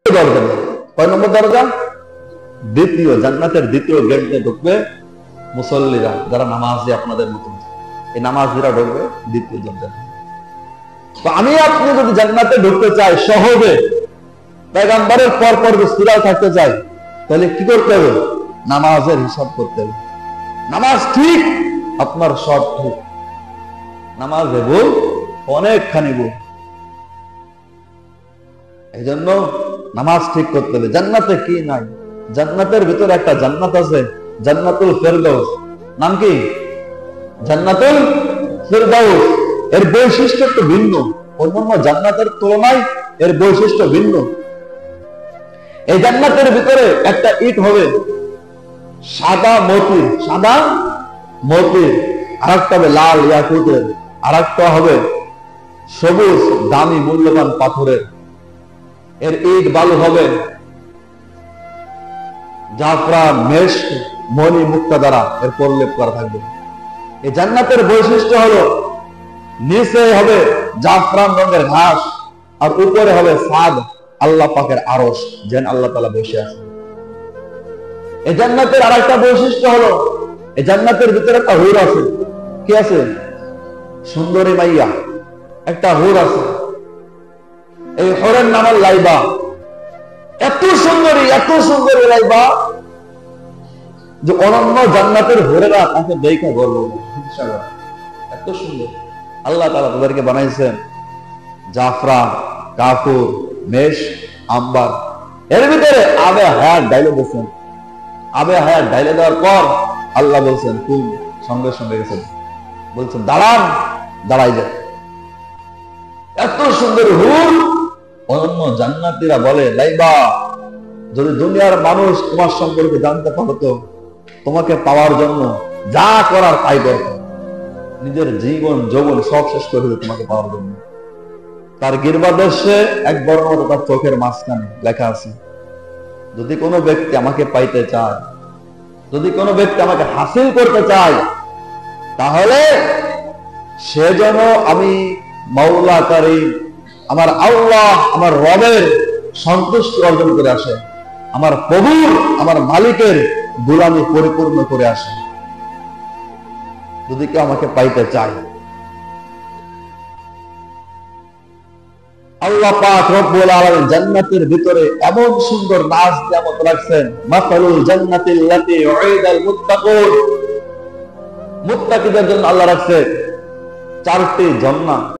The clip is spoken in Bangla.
দরজা নেই। কয় নম্বর দরজা? দ্বিতীয়, জান্নাতের দ্বিতীয় গেট দিয়ে ঢুকবে মুসল্লিরা, যারা নামাজি আপনাদের মতো, এই নামাজিরা ঢুকবে দ্বিতীয় দরজা। তো আমি আপনি যদি জান্নাতে ঢুকতে চাই সহজে, পয়গম্বরের পর পর সিরাল থাকতে চাই, তাহলে কি করতে হবে? নামাজের হিসাব করতে হবে। নামাজ ঠিক, আপনার সব ঠিক। নামাজে ভুল, অনেকখানি ভুল। এই জন্য নামাজ ঠিক করতে হবে। জান্নাতে কি নাই? জান্নাতের ভিতরে একটা জান্নাত আছে, জান্নাতুল ফেরদাউস। নাম কি? জান্নাতুল ফেরদাউস। এর বৈশিষ্ট্য একটু ভিন্ন, অন্যান্য জান্নাতের তুলনায় এর বৈশিষ্ট্য ভিন্ন। এই জান্নাতের ভিতরে একটা ইট হবে সাদা মতির, সাদা মতির, আর একটা হবে লাল ইয়াকুতের, আর একটা হবে সবুজ দামি মূল্যবান পাথরের। এর ইট বালু হবে জাফরান, মেশক, মণি, মুক্তা দ্বারা এর প্রলেপ করা থাকবে। এই জান্নাতের বৈশিষ্ট্য হলো নিচে হবে জাফরান রঙের ঘাস, আর উপরে হবে সাদ, আল্লাহ পাকের আরশ, যেন আল্লাহ তাআলা বসে আছে। এই জান্নাতের আরেকটা বৈশিষ্ট্য হলো এই জান্নাতের ভিতরে একটা হুর আছে। কি আছে? সুন্দরী মাইয়া একটা হুর আছে। এই হুরের নাম লাইবা। এত সুন্দরী লাইবা যে অনন্য জান্নাতের হুরেরা তাকে দেখা গর্ব, এত সুন্দর। আল্লাহ তাআলা তাদেরকে বানাইছেন জাফরান, কাফুর, মেশ, আম্বার। এর ভিতরে আবে হায়াত ডাইলে দিয়েছেন। আবে হায়াত ডাইলে দেওয়ার পর আল্লাহ বলছেন তুই সঙ্গে সঙ্গে গেছেন, বলছেন দাঁড়ান, দাঁড়াই যায়। এত সুন্দর হুর। অন্য জান্নাতীরা বলে লাইবা, যদি দুনিয়ার মানুষ তোমার সম্পর্কে জানতে পারতো, তোমাকে পাওয়ার জন্য যা করার তাই করত, নিজের জীবন যৌবন সব শেষ করে দিত তোমাকে পাওয়ার জন্য। তার গিরবাদেশে এক বর্ণ তার চোখের মাঝখানে লেখা আছে, যদি কোনো ব্যক্তি আমাকে পাইতে চায়, যদি কোনো ব্যক্তি আমাকে হাসিল করতে চায়, তাহলে সে যেন আমি মাওলা কারীম, আমার আল্লাহ, আমার রবের সন্তুষ্টি অর্জন করে আসে, আমার প্রভুর, আমার মালিকের গোলামি পরিপূর্ণ করে আসে। যদি কেউ আমাকে পাইতে চায়, আল্লাহ পাক রব্বুল আলামিন জান্নাতের ভিতরে এমন সুন্দর নাচ নিয়ামত রাখছেন। মাসালুল জান্নাতিল লাতী উইদাল মুত্তাকুন, মুত্তাকিদের জন্য আল্লাহ রাখছে 4টি জান্নাত।